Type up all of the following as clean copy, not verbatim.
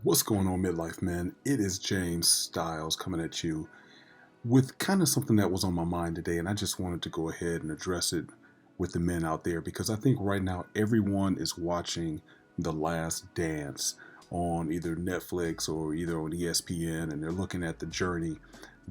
What's going on, Midlife Man? It is James Styles coming at you with kind of something that was on my mind today, and I just wanted to go ahead and address it with the men out there because I think right now everyone is watching The Last Dance on either Netflix or either on ESPN, and they're looking at the journey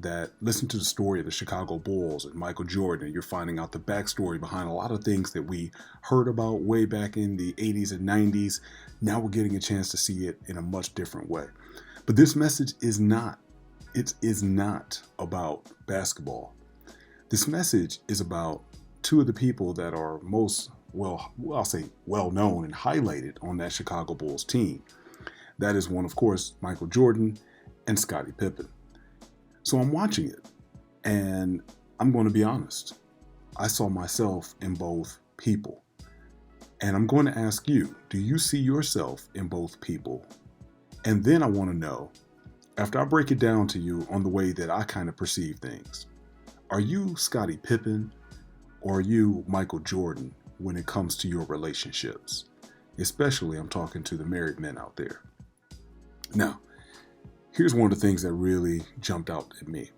that listen to the story of the Chicago Bulls and Michael Jordan, and you're finding out the backstory behind a lot of things that we heard about way back in the 80s and 90s. Now we're getting a chance to see it in a much different way. But this message is not, it is not about basketball. This message is about two of the people that are most, I'll say well known and highlighted on that Chicago Bulls team. That is one, of course, Michael Jordan and Scottie Pippen. So I'm watching it, and I'm going to be honest. I saw myself in both people. And I'm going to ask you, do you see yourself in both people? And then I want to know, after I break it down to you on the way that I kind of perceive things, are you Scottie Pippen or are you Michael Jordan when it comes to your relationships? Especially, I'm talking to the married men out there. Now, here's one of the things that really jumped out at me.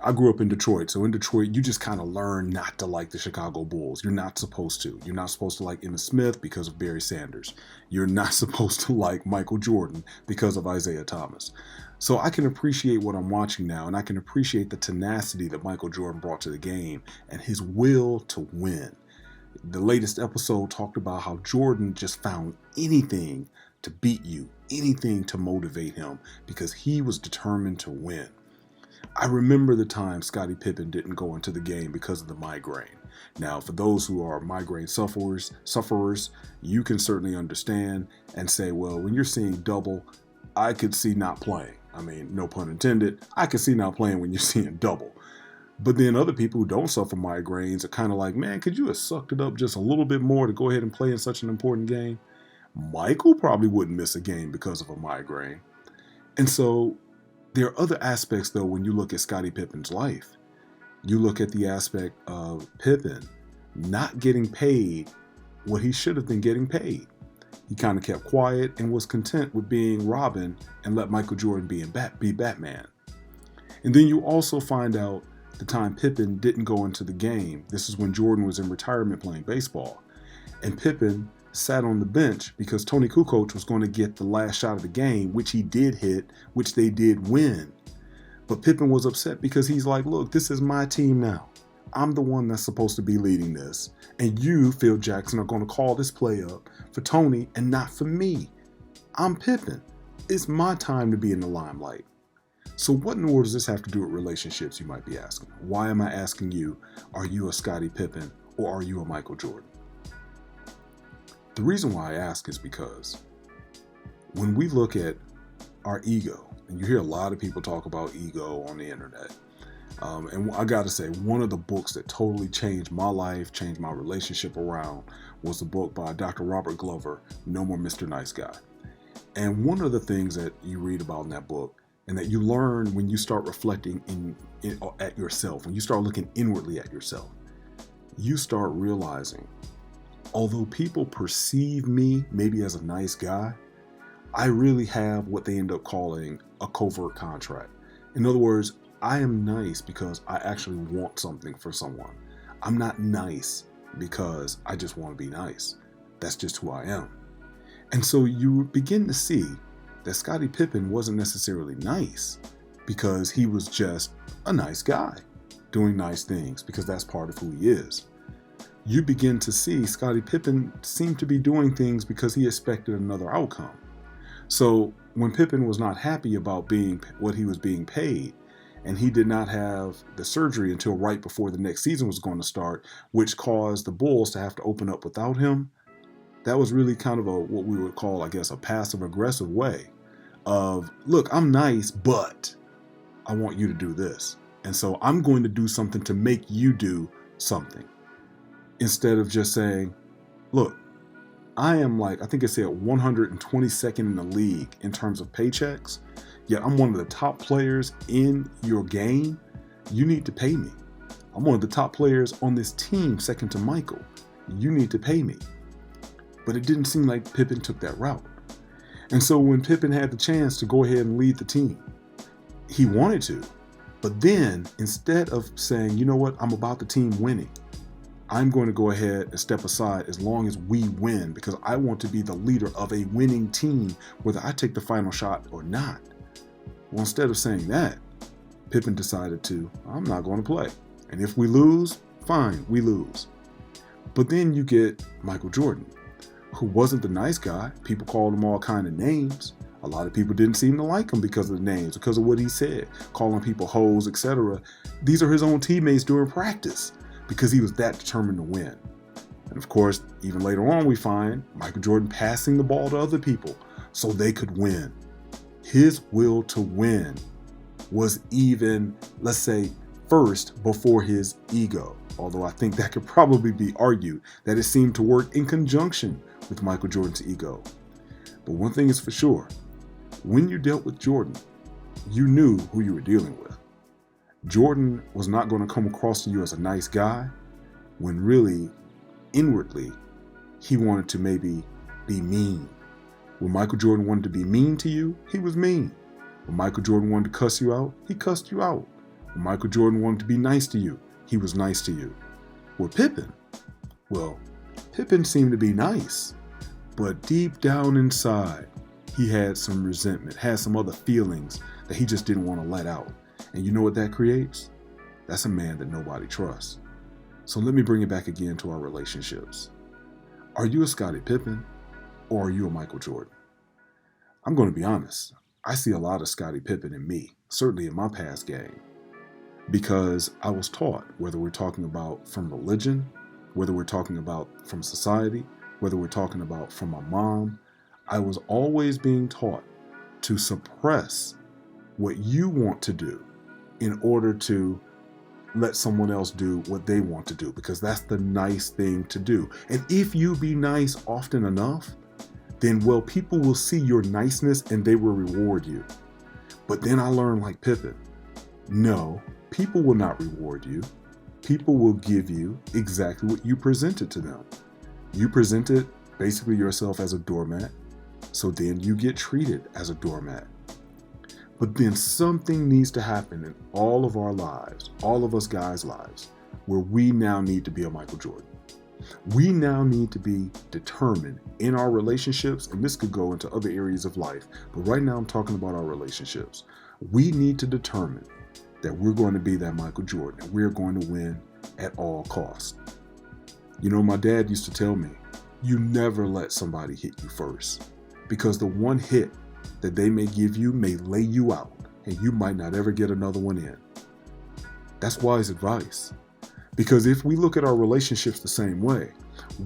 I grew up in Detroit. So in Detroit, you just kind of learn not to like the Chicago Bulls. You're not supposed to. You're not supposed to like Emmitt Smith because of Barry Sanders. You're not supposed to like Michael Jordan because of Isaiah Thomas. So I can appreciate what I'm watching now, and I can appreciate the tenacity that Michael Jordan brought to the game and his will to win. The latest episode talked about how Jordan just found anything to beat you, anything to motivate him because he was determined to win. I remember the time Scottie Pippen didn't go into the game because of the migraine. Now, for those who are migraine sufferers, you can certainly understand and say, well, when you're seeing double, I could see not playing. I mean, no pun intended. I could see not playing when you're seeing double. But then other people who don't suffer migraines are kind of like, man, could you have sucked it up just a little bit more to go ahead and play in such an important game? Michael probably wouldn't miss a game because of a migraine. And so there are other aspects, though, when you look at Scottie Pippen's life. You look at the aspect of Pippen not getting paid what he should have been getting paid. He kind of kept quiet and was content with being Robin and let Michael Jordan be Batman. And then you also find out the time Pippen didn't go into the game. This is when Jordan was in retirement playing baseball. And Pippen sat on the bench because Tony Kukoc was going to get the last shot of the game, which he did hit, which they did win. But Pippen was upset because he's like, look, this is my team now. I'm the one that's supposed to be leading this. And you, Phil Jackson, are going to call this play up for Tony and not for me. I'm Pippen. It's my time to be in the limelight. So what in the world does this have to do with relationships, you might be asking? Why am I asking you, are you a Scottie Pippen or are you a Michael Jordan? The reason why I ask is because when we look at our ego, and you hear a lot of people talk about ego on the internet, and I got to say, one of the books that totally changed my life, changed my relationship around, was the book by Dr. Robert Glover, No More Mr. Nice Guy. And one of the things that you read about in that book, and that you learn when you start reflecting at yourself, when you start looking inwardly at yourself, you start realizing, although people perceive me maybe as a nice guy, I really have what they end up calling a covert contract. In other words, I am nice because I actually want something for someone. I'm not nice because I just want to be nice. That's just who I am. And so you begin to see that Scottie Pippen wasn't necessarily nice because he was just a nice guy doing nice things because that's part of who he is. You begin to see Scottie Pippen seemed to be doing things because he expected another outcome. So when Pippen was not happy about what he was being paid, and he did not have the surgery until right before the next season was going to start, which caused the Bulls to have to open up without him, that was really kind of what we would call, I guess, a passive-aggressive way of, look, I'm nice, but I want you to do this. And so I'm going to do something to make you do something. Instead of just saying, look, I am I think it said 122nd in the league in terms of paychecks, yet I'm one of the top players in your game. You need to pay me. I'm one of the top players on this team, second to Michael. You need to pay me. But it didn't seem like Pippen took that route. And so when Pippen had the chance to go ahead and lead the team, he wanted to. But then instead of saying, you know what, I'm about the team winning, I'm going to go ahead and step aside as long as we win because I want to be the leader of a winning team, whether I take the final shot or not. Well, instead of saying that, Pippen decided I'm not going to play. And if we lose, fine, we lose. But then you get Michael Jordan, who wasn't the nice guy. People called him all kind of names. A lot of people didn't seem to like him because of the names, because of what he said, calling people hoes, etc. These are his own teammates during practice because he was that determined to win. And of course, even later on, we find Michael Jordan passing the ball to other people so they could win. His will to win was even, let's say, first before his ego. Although I think that could probably be argued that it seemed to work in conjunction with Michael Jordan's ego. But one thing is for sure, when you dealt with Jordan, you knew who you were dealing with. Jordan was not going to come across to you as a nice guy when really, inwardly, he wanted to maybe be mean. When Michael Jordan wanted to be mean to you, he was mean. When Michael Jordan wanted to cuss you out, he cussed you out. When Michael Jordan wanted to be nice to you, he was nice to you. With Pippen, well, Pippen seemed to be nice, but deep down inside, he had some resentment, had some other feelings that he just didn't want to let out. And you know what that creates? That's a man that nobody trusts. So let me bring it back again to our relationships. Are you a Scottie Pippen or are you a Michael Jordan? I'm going to be honest. I see a lot of Scottie Pippen in me, certainly in my past game, because I was taught, whether we're talking about from religion, whether we're talking about from society, whether we're talking about from my mom, I was always being taught to suppress what you want to do in order to let someone else do what they want to do, because that's the nice thing to do. And if you be nice often enough, then, well, people will see your niceness and they will reward you. But then I learned, like Pippen, no, people will not reward you. People will give you exactly what you presented to them. You presented basically yourself as a doormat, so then you get treated as a doormat. But then something needs to happen in all of our lives, all of us guys' lives, where we now need to be a Michael Jordan. We now need to be determined in our relationships, and this could go into other areas of life, but right now I'm talking about our relationships. We need to determine that we're going to be that Michael Jordan, and we're going to win at all costs. You know, my dad used to tell me, you never let somebody hit you first, because the one hit that they may give you may lay you out, and you might not ever get another one in. That's wise advice. Because if we look at our relationships the same way,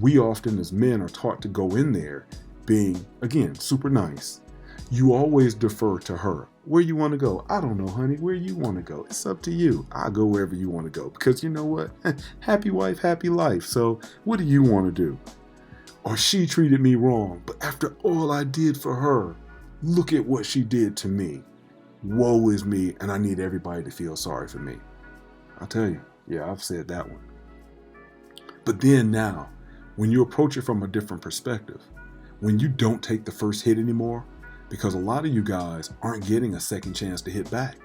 we often as men are taught to go in there being, again, super nice. You always defer to her. Where you want to go? I don't know, honey. Where you want to go? It's up to you. I'll go wherever you want to go. Because you know what? Happy wife, happy life. So what do you want to do? Or she treated me wrong, but after all I did for her, look at what she did to me. Woe is me, and I need everybody to feel sorry for me. I'll tell you. Yeah, I've said that one. But then now, when you approach it from a different perspective, when you don't take the first hit anymore, because a lot of you guys aren't getting a second chance to hit back.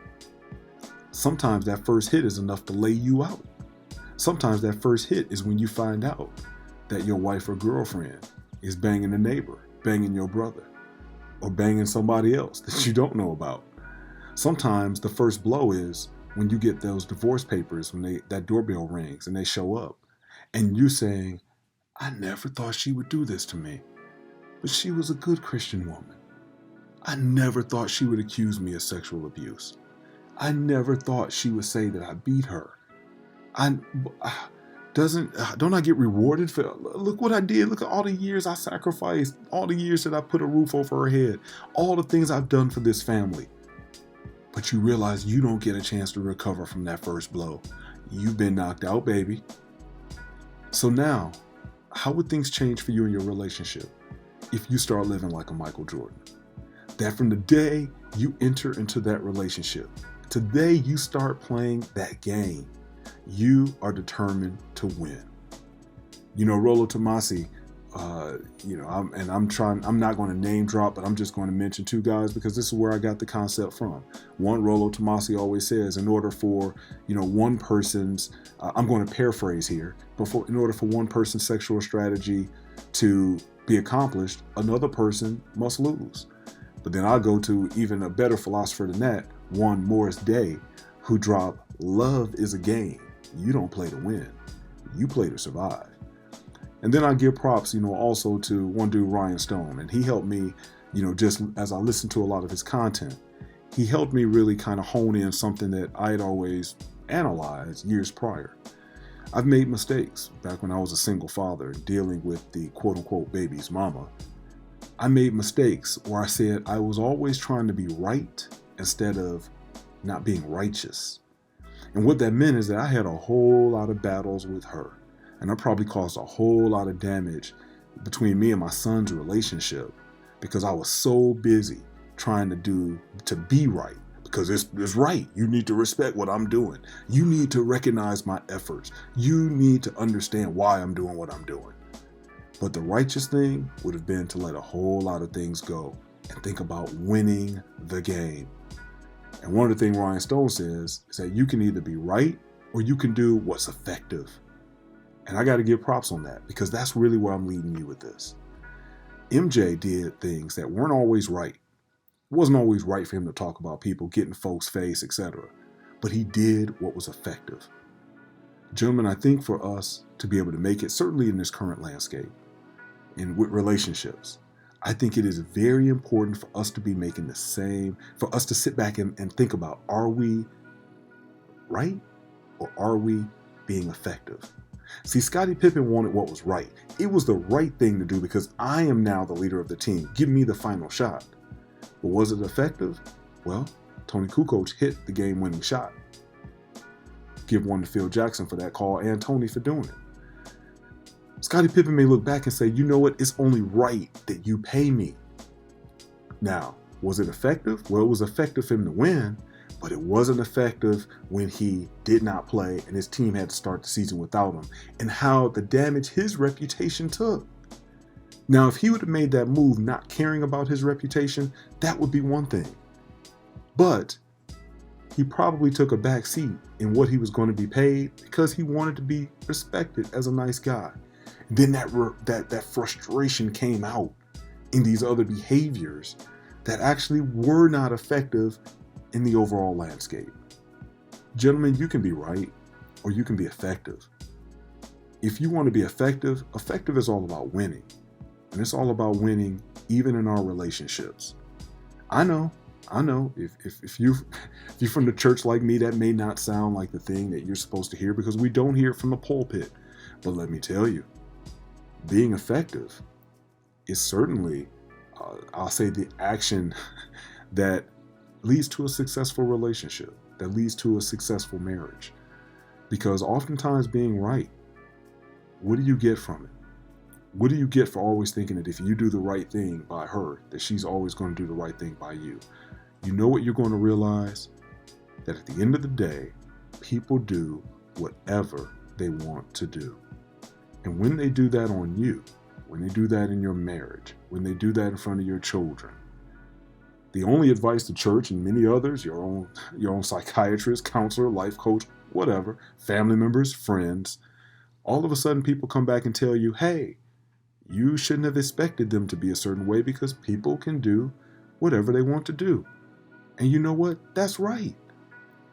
Sometimes that first hit is enough to lay you out. Sometimes that first hit is when you find out that your wife or girlfriend is banging a neighbor, banging your brother, or banging somebody else that you don't know about. Sometimes the first blow is when you get those divorce papers, when that doorbell rings and they show up, and you saying, I never thought she would do this to me, but she was a good Christian woman. I never thought she would accuse me of sexual abuse. I never thought she would say that I beat her. Don't I get rewarded for, look what I did, look at all the years I sacrificed, all the years that I put a roof over her head, all the things I've done for this family. But you realize you don't get a chance to recover from that first blow. You've been knocked out, baby. So now, how would things change for you in your relationship if you start living like a Michael Jordan? That from the day you enter into that relationship, today you start playing that game, you are determined to win. You know, Rollo Tomasi, I'm not going to name drop, but I'm just going to mention two guys because this is where I got the concept from. One, Rollo Tomasi always says, in order for, one person's, I'm going to paraphrase here, but in order for one person's sexual strategy to be accomplished, another person must lose. But then I'll go to even a better philosopher than that, one Morris Day, who dropped, love is a game. You don't play to win. You play to survive. And then I give props, also to one dude, Ryan Stone, and he helped me, just as I listened to a lot of his content, he helped me really kind of hone in something that I had always analyzed years prior. I've made mistakes back when I was a single father dealing with the quote unquote baby's mama. I made mistakes where I said I was always trying to be right instead of not being righteous. And what that meant is that I had a whole lot of battles with her. And I probably caused a whole lot of damage between me and my son's relationship because I was so busy trying to be right. Because it's right. You need to respect what I'm doing. You need to recognize my efforts. You need to understand why I'm doing what I'm doing. But the righteous thing would have been to let a whole lot of things go and think about winning the game. And one of the things Ryan Stone says is that you can either be right or you can do what's effective. And I got to give props on that because that's really where I'm leading you with this. MJ did things that weren't always right. It wasn't always right for him to talk about people, getting folks' face, etc. But he did what was effective. Gentlemen, I think for us to be able to make it, certainly in this current landscape, and with relationships, I think it is very important for us to be making the same, for us to sit back and think about, are we right or are we being effective? See, Scottie Pippen wanted what was right. It was the right thing to do because I am now the leader of the team. Give me the final shot. But was it effective? Well, Tony Kukoc hit the game-winning shot. Give one to Phil Jackson for that call and Tony for doing it. Scottie Pippen may look back and say, you know what? It's only right that you pay me. Now, was it effective? Well, it was effective for him to win, but it wasn't effective when he did not play and his team had to start the season without him, and how the damage his reputation took. Now, if he would have made that move not caring about his reputation, that would be one thing. But he probably took a back seat in what he was going to be paid because he wanted to be respected as a nice guy. And then that frustration came out in these other behaviors that actually were not effective in the overall landscape. Gentlemen, you can be right or you can be effective. If you want to be effective, effective is all about winning. And it's all about winning even in our relationships. I know, if you're from the church like me, that may not sound like the thing that you're supposed to hear because we don't hear it from the pulpit. But let me tell you, being effective is certainly, I'll say, the action that leads to a successful relationship, that leads to a successful marriage. Because oftentimes being right, what do you get from it? What do you get for always thinking that if you do the right thing by her, that she's always going to do the right thing by you? You know what you're going to realize? That at the end of the day, people do whatever they want to do. And when they do that on you, when they do that in your marriage, when they do that in front of your children, the only advice the church and many others, your own psychiatrist, counselor, life coach, whatever, family members, friends, all of a sudden people come back and tell you, hey, you shouldn't have expected them to be a certain way because people can do whatever they want to do. And you know what? That's right.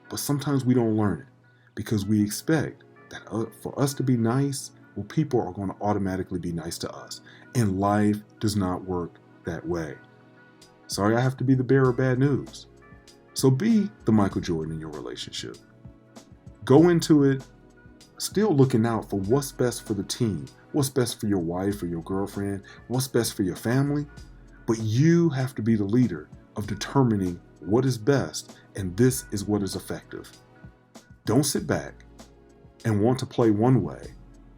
But sometimes we don't learn it because we expect that for us to be nice, well, people are going to automatically be nice to us. And life does not work that way. Sorry, I have to be the bearer of bad news. So be the Michael Jordan in your relationship. Go into it still looking out for what's best for the team, what's best for your wife or your girlfriend, what's best for your family. But you have to be the leader of determining what is best, and this is what is effective. Don't sit back and want to play one way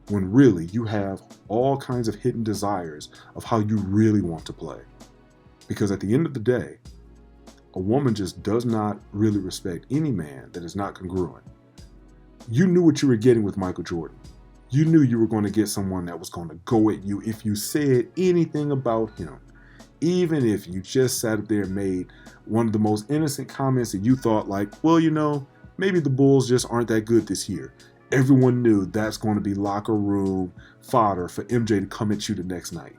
when really you have all kinds of hidden desires of how you really want to play. Because at the end of the day, a woman just does not really respect any man that is not congruent. You knew what you were getting with Michael Jordan. You knew you were going to get someone that was going to go at you if you said anything about him. Even if you just sat up there and made one of the most innocent comments that you thought like, well, maybe the Bulls just aren't that good this year. Everyone knew that's going to be locker room fodder for MJ to come at you the next night.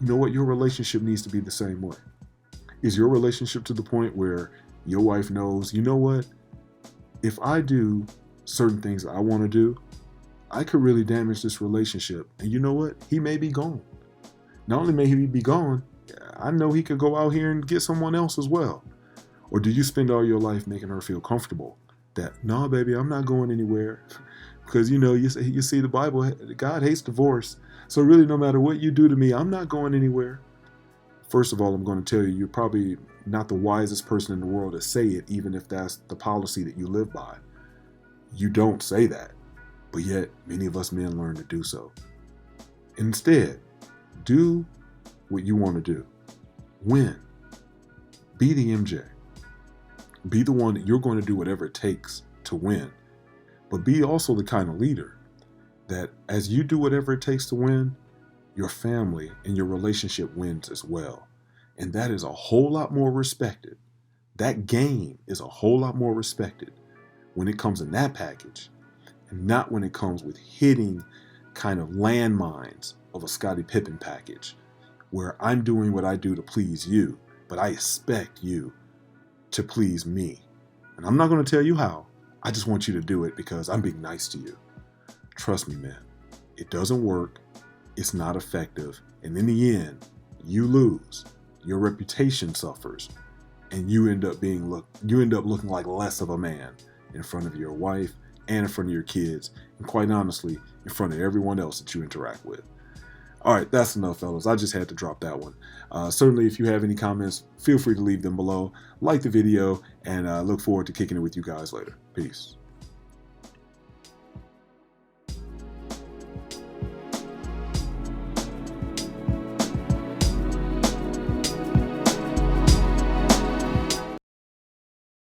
You know what? Your relationship needs to be the same way. Is your relationship to the point where your wife knows, you know what? If I do certain things I want to do, I could really damage this relationship. And you know what? He may be gone. Not only may he be gone, I know he could go out here and get someone else as well. Or do you spend all your life making her feel comfortable that, no, baby, I'm not going anywhere? Because, you see the Bible, God hates divorce. So really, no matter what you do to me, I'm not going anywhere. First of all, I'm going to tell you, you're probably not the wisest person in the world to say it, even if that's the policy that you live by. You don't say that. But yet, many of us men learn to do so. Instead, do what you want to do. Win. Be the MJ. Be the one that you're going to do whatever it takes to win. But be also the kind of leader that as you do whatever it takes to win, your family and your relationship wins as well. And that is a whole lot more respected. That game is a whole lot more respected when it comes in that package, and not when it comes with hitting kind of landmines of a Scottie Pippen package, where I'm doing what I do to please you, but I expect you to please me. And I'm not going to tell you how. I just want you to do it because I'm being nice to you. Trust me, man. It doesn't work. It's not effective. And in the end, you lose. Your reputation suffers. And you end up looking like less of a man in front of your wife and in front of your kids, and quite honestly, in front of everyone else that you interact with. All right, that's enough, fellas. I just had to drop that one. Certainly, if you have any comments, feel free to leave them below. Like the video, and look forward to kicking it with you guys later. Peace.